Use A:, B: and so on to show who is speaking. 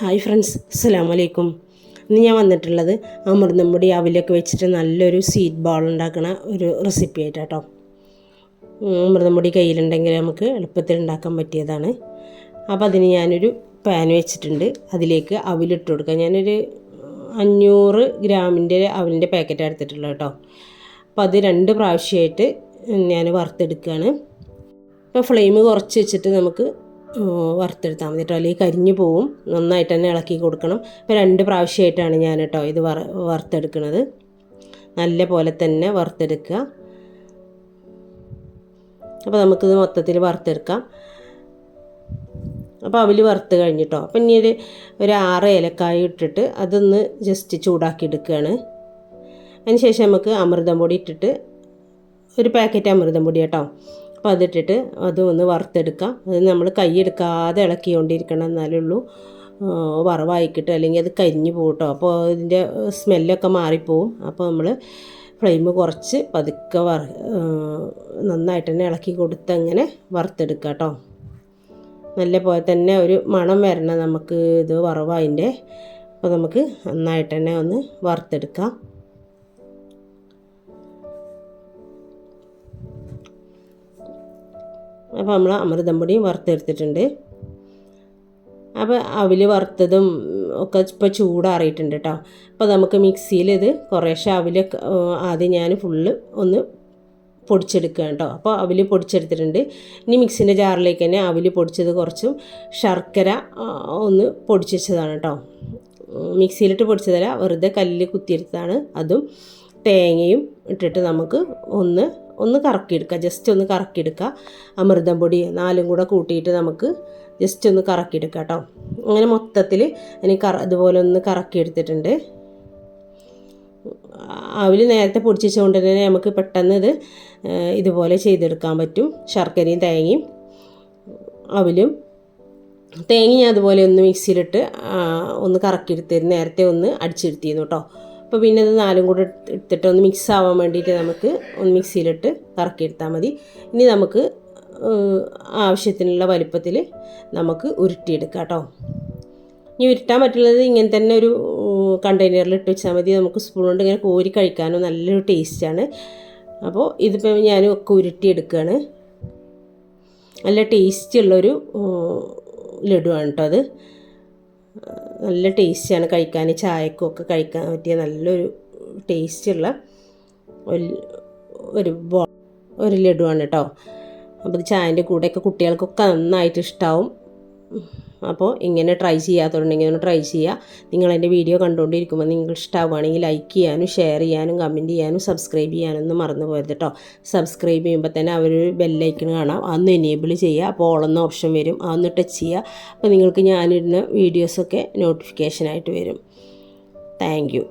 A: Hi friends, അസ്സലാമു അലൈക്കും. ഇന്ന് ഞാൻ വന്നിട്ടുള്ളത് അമൃതംപൊടി അവിലൊക്കെ വെച്ചിട്ട് നല്ലൊരു സ്വീറ്റ് ബോൾ ഉണ്ടാക്കുന്ന ഒരു റെസിപ്പി ആയിട്ടാട്ടോ. അമൃതംപൊടി കയ്യിലുണ്ടെങ്കിൽ നമുക്ക് എളുപ്പത്തിൽ ഉണ്ടാക്കാൻ പറ്റിയതാണ്. അപ്പോൾ അതിന് ഞാനൊരു പാൻ വെച്ചിട്ടുണ്ട്. അതിലേക്ക് അവിലിട്ട് കൊടുക്കാം. ഞാനൊരു 500 ഗ്രാമിൻ്റെ അവിലിൻ്റെ പാക്കറ്റ് എടുത്തിട്ടുള്ളത് കേട്ടോ. അപ്പോൾ അത് 2 പ്രാവശ്യമായിട്ട് ഞാൻ വറുത്തെടുക്കുകയാണ്. അപ്പോൾ ഫ്ലെയിം കുറച്ച് വെച്ചിട്ട് നമുക്ക് വറുത്തെടുത്താൽ മതി കേട്ടോ, അല്ലെങ്കിൽ കരിഞ്ഞു പോവും. നന്നായിട്ട് തന്നെ ഇളക്കി കൊടുക്കണം. ഇപ്പോൾ 2 പ്രാവശ്യമായിട്ടാണ് ഞാൻ കേട്ടോ ഇത് വറുത്തെടുക്കുന്നത്. നല്ല പോലെ തന്നെ വറുത്തെടുക്കുക. അപ്പോൾ നമുക്കിത് മൊത്തത്തിൽ വറുത്തെടുക്കാം. അപ്പോൾ അവിൽ വറുത്ത് കഴിഞ്ഞിട്ടോ. അപ്പം ഇനി ഒരു 6 ഏലക്കായ ഇട്ടിട്ട് അതൊന്ന് ജസ്റ്റ് ചൂടാക്കി എടുക്കുകയാണ്. അതിന് ശേഷം നമുക്ക് അമൃതം പൊടി ഇട്ടിട്ട് ഒരു പാക്കറ്റ് അമൃതം പൊടി കേട്ടോ. അപ്പോൾ അതിട്ടിട്ട് ഒന്ന് വറുത്തെടുക്കാം. അത് നമ്മൾ കൈയെടുക്കാതെ ഇളക്കിക്കൊണ്ടിരിക്കണം, എന്നാലേ ഉള്ളൂ വറവായി കിട്ടും. അല്ലെങ്കിൽ അത് കരിഞ്ഞു പോകും കേട്ടോ. അപ്പോൾ ഇതിൻ്റെ സ്മെല്ലൊക്കെ മാറിപ്പോവും. അപ്പോൾ നമ്മൾ ഫ്ലെയിം കുറച്ച് പതുക്കെ നന്നായിട്ട് തന്നെ ഇളക്കി കൊടുത്ത് അങ്ങനെ വറുത്തെടുക്കുക കേട്ടോ. നല്ല പോലെ തന്നെ ഒരു മണം വരണം നമുക്ക് ഇത് വറവായിൻ്റെ. അപ്പോൾ നമുക്ക് നന്നായിട്ട് തന്നെ ഒന്ന് വറുത്തെടുക്കാം. അപ്പോൾ നമ്മൾ അമൃതം പൊടിയും വറുത്തെടുത്തിട്ടുണ്ട്. അപ്പോൾ അവിൽ വറുത്തതും ഒക്കെ ഇപ്പോൾ ചൂടാറിയിട്ടുണ്ട് കേട്ടോ. അപ്പോൾ നമുക്ക് മിക്സിയിൽ ഇത് കുറേശ്ശെ അവിലൊക്കെ ആദ്യം ഞാൻ ഫുള്ള് ഒന്ന് പൊടിച്ചെടുക്കുക കേട്ടോ. അപ്പോൾ അവിൽ പൊടിച്ചെടുത്തിട്ടുണ്ട്. ഇനി മിക്സിൻ്റെ ജാറിലേക്ക് തന്നെ അവിൽ പൊടിച്ചത് കുറച്ചും ശർക്കര ഒന്ന് പൊടിച്ച് വെച്ചതാണ് കേട്ടോ. മിക്സിയിലിട്ട് പൊടിച്ചതല്ല, വെറുതെ കല്ലിൽ കുത്തിയെടുത്തതാണ്. അതും തേങ്ങയും ഇട്ടിട്ട് നമുക്ക് ഒന്ന് കറക്കിയെടുക്കുക. ജസ്റ്റ് ഒന്ന് കറക്കിയെടുക്കുക. അമൃതം പൊടി 4 കൂടെ കൂട്ടിയിട്ട് നമുക്ക് ജസ്റ്റ് ഒന്ന് കറക്കിയെടുക്കുക കേട്ടോ. അങ്ങനെ മൊത്തത്തിൽ എനിക്ക് ഇതുപോലെ ഒന്ന് കറക്കിയെടുത്തിട്ടുണ്ട്. അവിൽ നേരത്തെ പൊടിച്ചുകൊണ്ട് തന്നെ നമുക്ക് പെട്ടെന്ന് ഇതുപോലെ ചെയ്തെടുക്കാൻ പറ്റും. ശർക്കരയും തേങ്ങയും അവിലും തേങ്ങയും അതുപോലെ ഒന്ന് മിക്സിയിലിട്ട് ഒന്ന് കറക്കിയെടുത്തിരുന്നു. നേരത്തെ ഒന്ന് അടിച്ചെടുത്തിരുന്നു കേട്ടോ. അപ്പോൾ പിന്നെ അത് 4 കൂടെ എടുത്തിട്ട് ഒന്ന് മിക്സ് ആവാൻ വേണ്ടിയിട്ട് നമുക്ക് ഒന്ന് മിക്സിയിലിട്ട് കറക്കിയെടുത്താൽ മതി. ഇനി നമുക്ക് ആവശ്യത്തിനുള്ള വലിപ്പത്തിൽ നമുക്ക് ഉരുട്ടിയെടുക്കാം കേട്ടോ. ഇനി ഉരുട്ടാൻ പറ്റുന്നത് ഇങ്ങനെ തന്നെ ഒരു കണ്ടെയ്നറിൽ ഇട്ട് വെച്ചാൽ മതി. നമുക്ക് സ്പൂൺ കൊണ്ട് ഇങ്ങനെ കോരി കഴിക്കാനും നല്ലൊരു ടേസ്റ്റാണ്. അപ്പോൾ ഇതിപ്പോൾ ഞാൻ ഒക്കെ ഉരുട്ടിയെടുക്കുകയാണ്. നല്ല ടേസ്റ്റുള്ളൊരു ലഡുവാണ് കേട്ടോ അത്. നല്ല ടേസ്റ്റിയാണ് കഴിക്കാൻ. ചായക്കൊക്കെ കഴിക്കാൻ പറ്റിയ നല്ലൊരു ടേസ്റ്റുള്ള ഒരു ലഡുവാണ് കേട്ടോ. അപ്പോൾ ഇത് ചായൻ്റെ കൂടെയൊക്കെ കുട്ടികൾക്കൊക്കെ നന്നായിട്ട് ഇഷ്ടമാവും. അപ്പോൾ ഇങ്ങനെ ട്രൈ ചെയ്യാത്തതുണ്ടെങ്കിൽ ഒന്ന് ട്രൈ ചെയ്യുക. നിങ്ങളെൻ്റെ വീഡിയോ കണ്ടുകൊണ്ടിരിക്കുമ്പോൾ നിങ്ങൾക്ക് ഇഷ്ടമാവുകയാണെങ്കിൽ ലൈക്ക് ചെയ്യാനും ഷെയർ ചെയ്യാനും കമൻറ്റ് ചെയ്യാനും സബ്സ്ക്രൈബ് ചെയ്യാനൊന്നും മറന്നു പോയത് കേട്ടോ. സബ്സ്ക്രൈബ് ചെയ്യുമ്പോൾ തന്നെ അവരൊരു ബെല്ലൈക്കൺ കാണാം, അതൊന്ന് എനേബിൾ ചെയ്യുക. അപ്പോൾ ഓളെന്ന ഓപ്ഷൻ വരും, അതൊന്ന് ടച്ച് ചെയ്യുക. അപ്പോൾ നിങ്ങൾക്ക് ഞാനിടുന്ന വീഡിയോസൊക്കെ നോട്ടിഫിക്കേഷനായിട്ട് വരും. Thank you.